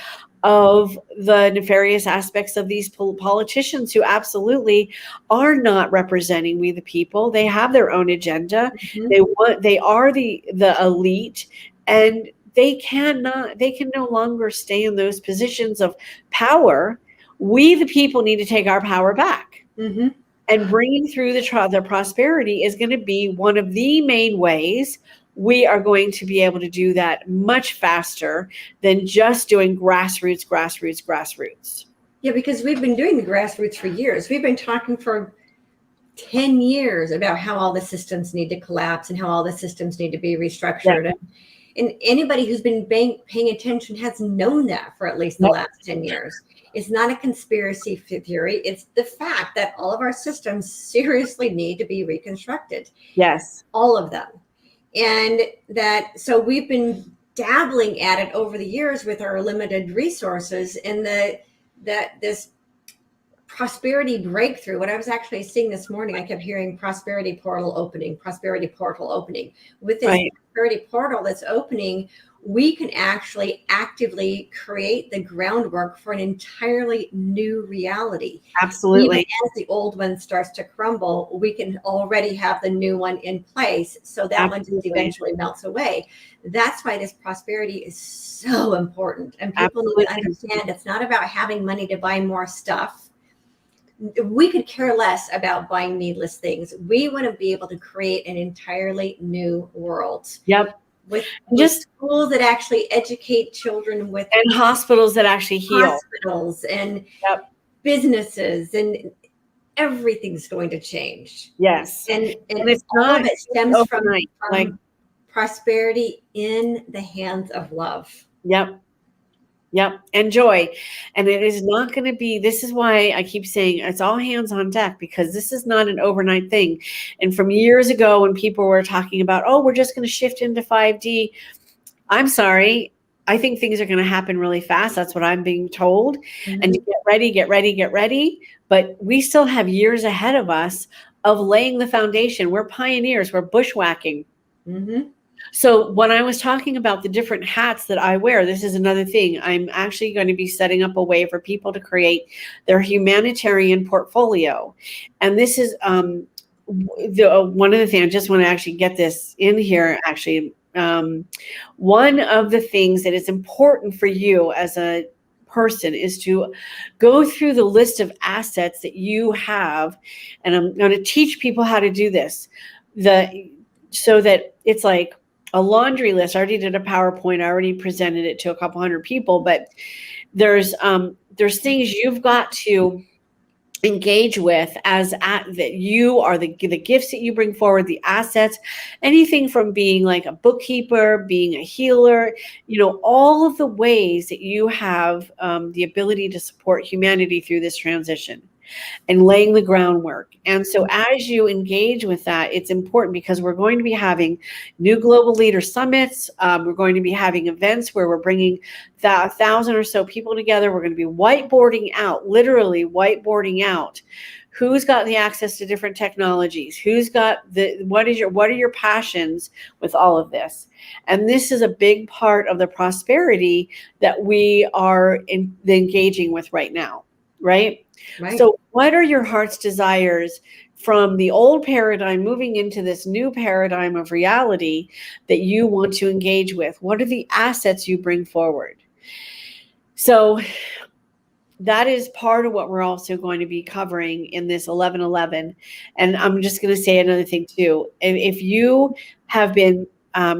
of the nefarious aspects of these politicians who absolutely are not representing we the people. They have their own agenda. Mhm. They are the elite, and they can no longer stay in those positions of power. We the people need to take our power back. Mhm. And bringing through the prosperity is going to be one of the main ways we are going to be able to do that much faster than just doing grassroots. Yeah, because we've been doing the grassroots for years. We've been talking for 10 years about how all the systems need to collapse and how all the systems need to be restructured. Yeah. And anybody who's been paying attention has known that for at least the last 10 years. It's not a conspiracy theory. It's the fact that all of our systems seriously need to be reconstructed. Yes. All of them. And so we've been dabbling at it over the years with our limited resources, and this prosperity breakthrough. What I was actually seeing this morning, I kept hearing prosperity portal opening. With this prosperity portal that's opening, we can actually actively create the groundwork for an entirely new reality. Absolutely. Even as the old one starts to crumble, we can already have the new one in place. So that one just eventually melts away. That's why this prosperity is so important. And people need to understand it's not about having money to buy more stuff. We could care less about buying needless things. We want to be able to create an entirely new world. Yep. With just schools that actually educate children, and hospitals that actually heal. Hospitals and businesses, and everything's going to change. Yes. And it's all of it stems from like prosperity in the hands of love. Yep. And joy. And it is not going to be, this is why I keep saying it's all hands on deck, because this is not an overnight thing. And from years ago, when people were talking about, oh, we're just going to shift into 5D. I'm sorry. I think things are going to happen really fast. That's what I'm being told. Mm-hmm. And to get ready. But we still have years ahead of us of laying the foundation. We're pioneers. We're bushwhacking. Mm-hmm. So when I was talking about the different hats that I wear, this is another thing. I'm actually going to be setting up a way for people to create their humanitarian portfolio. And this is one of the things, I just want to actually get this in here, actually. One of the things that is important for you as a person is to go through the list of assets that you have. And I'm going to teach people how to do this. So that it's like a laundry list. I already did a PowerPoint. I already presented it to a couple hundred people, but there's things you've got to engage with that you are the gifts that you bring forward, the assets, anything from being like a bookkeeper, being a healer, all of the ways that you have the ability to support humanity through this transition and laying the groundwork. And so as you engage with that, it's important because we're going to be having new global leader summits. We're going to be having events where we're bringing 1,000 or so people together. We're going to be whiteboarding out, literally whiteboarding out who's got the access to different technologies, who's got what are your passions with all of this. And this is a big part of the prosperity that we are engaging with right now, right? Right. So what are your heart's desires from the old paradigm moving into this new paradigm of reality that you want to engage with? What are the assets you bring forward? So that is part of what we're also going to be covering in this 11/11. And I'm just going to say another thing too. If you have been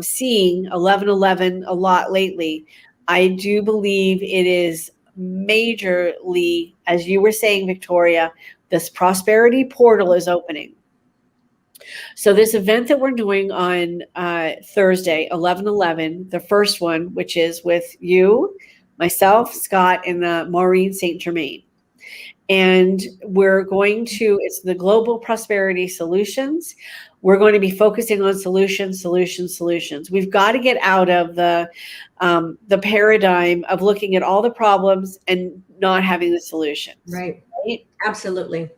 seeing 11/11 a lot lately, I do believe it is majorly, as you were saying, Victoria, this prosperity portal is opening. So this event that we're doing on Thursday, 11/11, the first one, which is with you, myself, Scott, and Maureen St. Germain. And it's the Global Prosperity Solutions. We're going to be focusing on solutions. We've got to get out of the paradigm of looking at all the problems and not having the solutions. Right. Absolutely.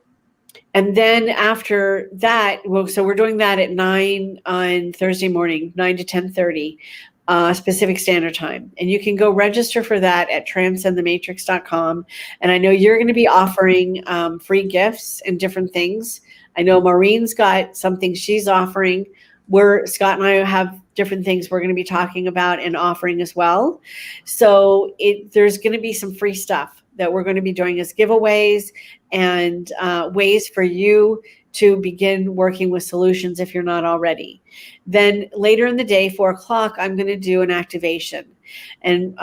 And then after that, so we're doing that at 9 on Thursday morning, 9 to 10:30. Pacific Standard Time. And you can go register for that at transcendthematrix.com. And I know you're going to be offering free gifts and different things. I know Maureen's got something she's offering. Scott and I have different things we're going to be talking about and offering as well. So there's going to be some free stuff that we're going to be doing as giveaways and ways for you to begin working with solutions if you're not already. Then later in the day, 4:00, I'm going to do an activation and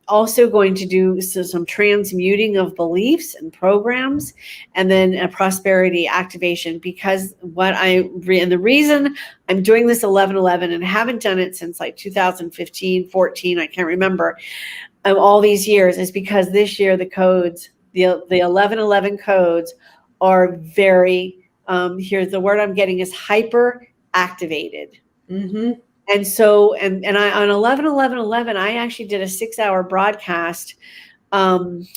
also going to do some transmuting of beliefs and programs, and then a prosperity activation, because and the reason I'm doing this 11/11 and haven't done it since like 2015, 14, I can't remember, all these years, is because this year the codes, the 11/11 codes are very, here's the word I'm getting, is hyper activated. Mm-hmm. And so, and I, on 11/11/11, I actually did a 6-hour broadcast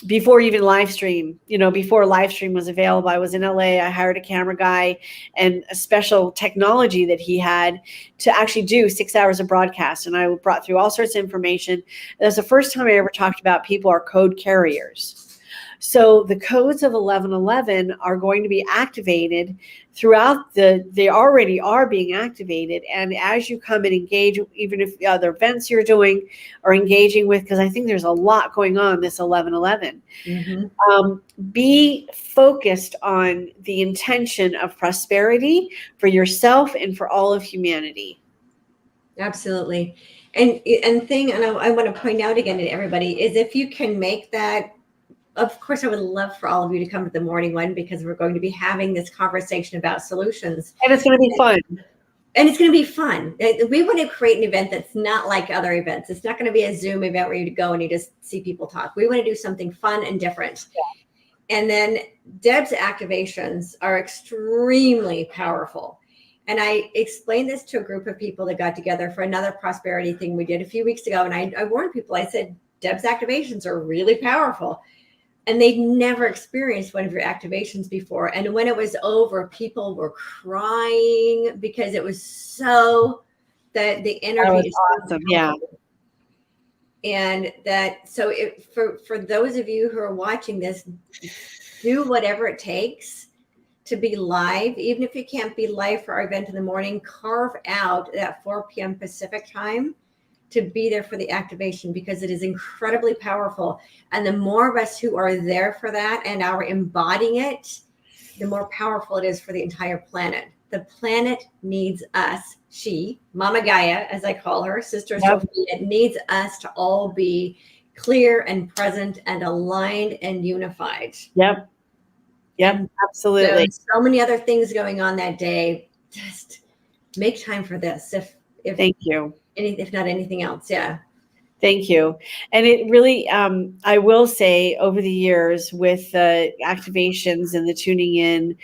before even live stream, before live stream was available. I was in LA. I hired a camera guy and a special technology that he had to actually do 6 hours of broadcast. And I brought through all sorts of information. That's the first time I ever talked about people are code carriers. So the codes of 11/11 are going to be activated throughout they already are being activated. And as you come and engage, even if the other events you're doing are engaging with, because I think there's a lot going on this 11/11, be focused on the intention of prosperity for yourself and for all of humanity. Absolutely. And I want to point out again to everybody is, if you can make that, of course, I would love for all of you to come to the morning one, because we're going to be having this conversation about solutions. And it's going to be fun. And it's going to be fun. We want to create an event that's not like other events. It's not going to be a Zoom event where you go and you just see people talk. We want to do something fun and different. Yeah. And then Deb's activations are extremely powerful. And I explained this to a group of people that got together for another prosperity thing we did a few weeks ago. And I warned people, I said, Deb's activations are really powerful. And they'd never experienced one of your activations before. And when it was over, people were crying because it was so, that the energy is awesome. Yeah. And that, so for those of you who are watching this, do whatever it takes to be live. Even if you can't be live for our event in the morning, carve out that 4 p.m. Pacific time to be there for the activation, because it is incredibly powerful. And the more of us who are there for that and are embodying it, the more powerful it is for the entire planet. The planet needs us. She, Mama Gaia, as I call her, Sister Sophia, needs us to all be clear and present and aligned and unified. Yep. Yep, absolutely. So many other things going on that day. Just make time for this. If Thank you. if not anything else. Yeah. Thank you. And it really, I will say over the years with the activations and the tuning in,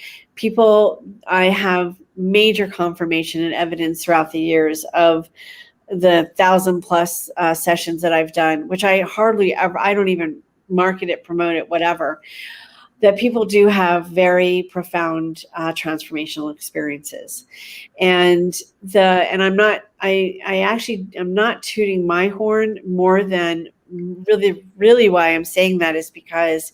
I have major confirmation and evidence throughout the years of the 1,000+ sessions that I've done, which I hardly ever, I don't even market it, promote it, whatever, that people do have very profound transformational experiences. And I actually am not tooting my horn more than really why I'm saying that is because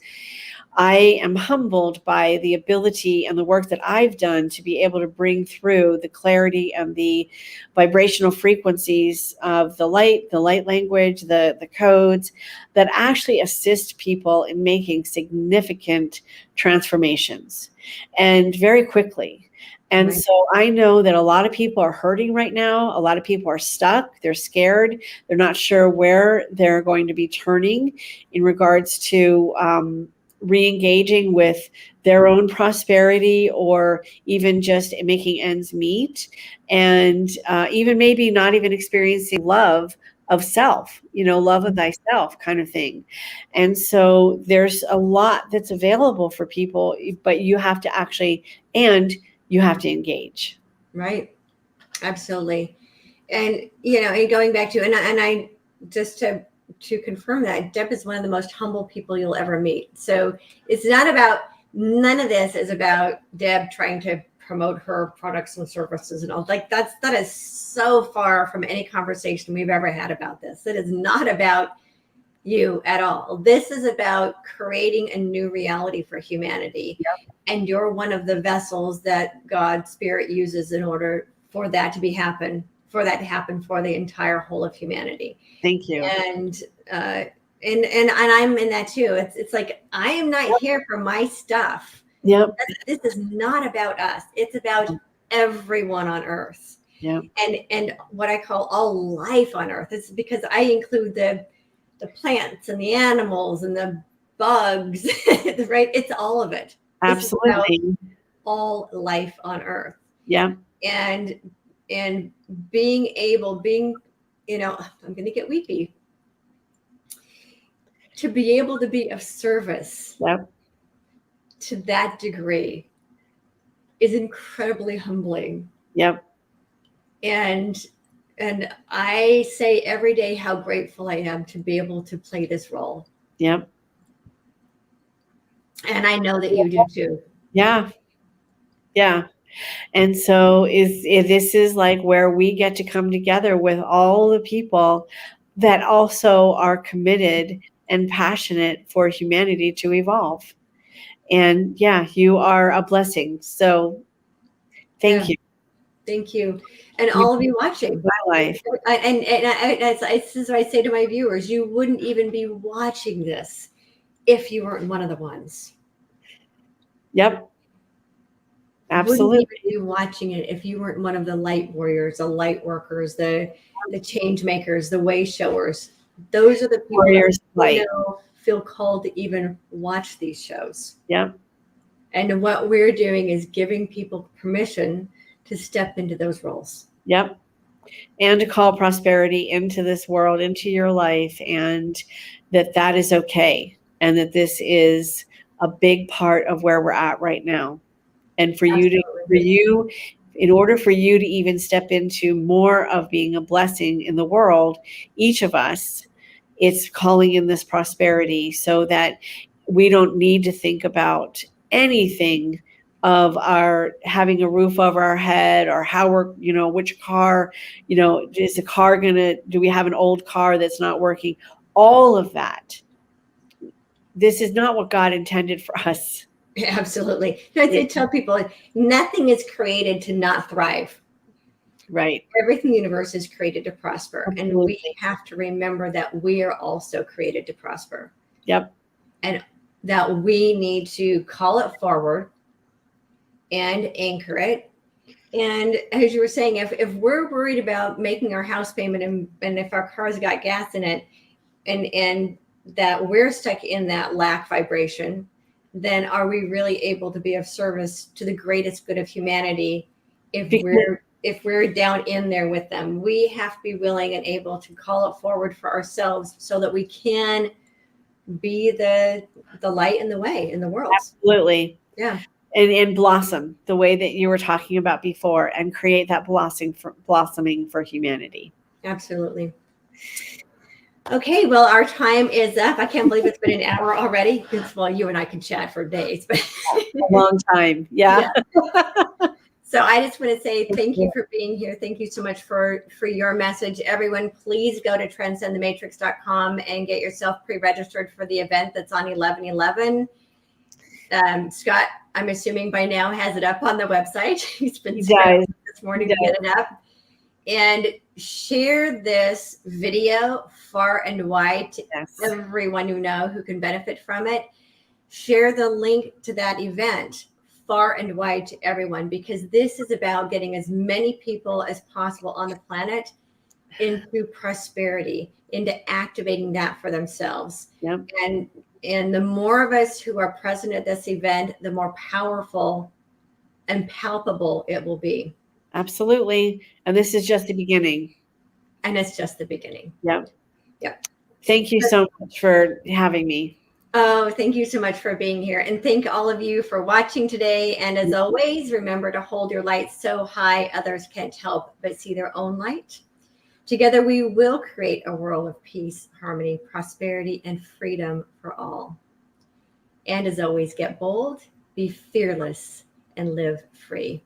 I am humbled by the ability and the work that I've done to be able to bring through the clarity and the vibrational frequencies of the light language, the codes that actually assist people in making significant transformations and very quickly. And Right. so I know that a lot of people are hurting right now. A lot of people are stuck. They're scared. They're not sure where they're going to be turning in regards to re-engaging with their own prosperity or even just making ends meet, and even maybe not even experiencing love of self, love of thyself kind of thing. And so there's a lot that's available for people, but you have to engage. Right. Absolutely. And and going back to and I just to confirm that Deb is one of the most humble people you'll ever meet. So it's not about, none of this is about Deb trying to promote her products and services and all. Like that is so far from any conversation we've ever had about this. It is not about you at all. This is about creating a new reality for humanity. Yep. And you're one of the vessels that God's spirit uses in order for that to happen for the entire whole of humanity. Thank you. And I'm in that too. It's like, I am not here for my stuff. Yep. This is not about us. It's about everyone on earth. Yep. And what I call all life on earth. It's because I include the plants and the animals and the bugs, right? It's all of it. Absolutely. All life on earth. Yeah. And being, I'm going to get weepy, to be able to be of service. Yep. To that degree is incredibly humbling. Yep. And I say every day how grateful I am to be able to play this role. Yep. And I know that you do too. Yeah. Yeah. And so this is like where we get to come together with all the people that also are committed and passionate for humanity to evolve. And yeah, you are a blessing. So thank you. Thank you. And all of you watching. My life. And this is what I say to my viewers, you wouldn't even be watching this if you weren't one of the ones. Yep. Absolutely. Wouldn't even be watching it if you weren't one of the light warriors, the light workers, the change makers, the way showers. Those are the people warriors that feel called to even watch these shows. Yep. And what we're doing is giving people permission to step into those roles. Yep. And to call prosperity into this world, into your life, and that is okay. And that this is a big part of where we're at right now. And for you, in order for you to even step into more of being a blessing in the world, each of us, it's calling in this prosperity so that we don't need to think about anything of our having a roof over our head or how we're, which car, is the car do we have an old car that's not working? All of that. This is not what God intended for us. Absolutely. I tell people nothing is created to not thrive. Right. Everything in the universe is created to prosper. Absolutely. And we have to remember that we are also created to prosper. Yep. And that we need to call it forward and anchor it. And as you were saying, if we're worried about making our house payment and if our car's got gas in it and that we're stuck in that lack vibration, then are we really able to be of service to the greatest good of humanity if we're down in there with them? We have to be willing and able to call it forward for ourselves so that we can be the light and the way in the world. Absolutely. Yeah. And blossom the way that you were talking about before, and create that blossoming for humanity. Absolutely. Okay, well, our time is up. I can't believe it's been an hour already. Well, you and I can chat for days, but A long time. Yeah. So I just want to say thank you for being here. Thank you so much for your message. Everyone, please go to transcendthematrix.com and get yourself pre-registered for the event that's on 11/11. Scott, I'm assuming by now, has it up on the website. He's been scrambling this morning to get it up. And share this video far and wide to everyone you know who can benefit from it. Share the link to that event far and wide to everyone, because this is about getting as many people as possible on the planet into prosperity, into activating that for themselves. Yep. And the more of us who are present at this event, the more powerful and palpable it will be. Absolutely. And this is just the beginning. And it's just the beginning. Yep. Yep. Thank you so much for having me. Oh, thank you so much for being here. And thank all of you for watching today. And as always, remember to hold your light so high others can't help but see their own light. Together, we will create a world of peace, harmony, prosperity, and freedom for all. And as always, get bold, be fearless, and live free.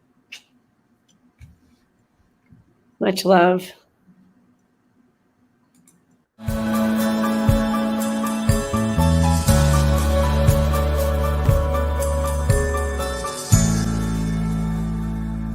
Much love.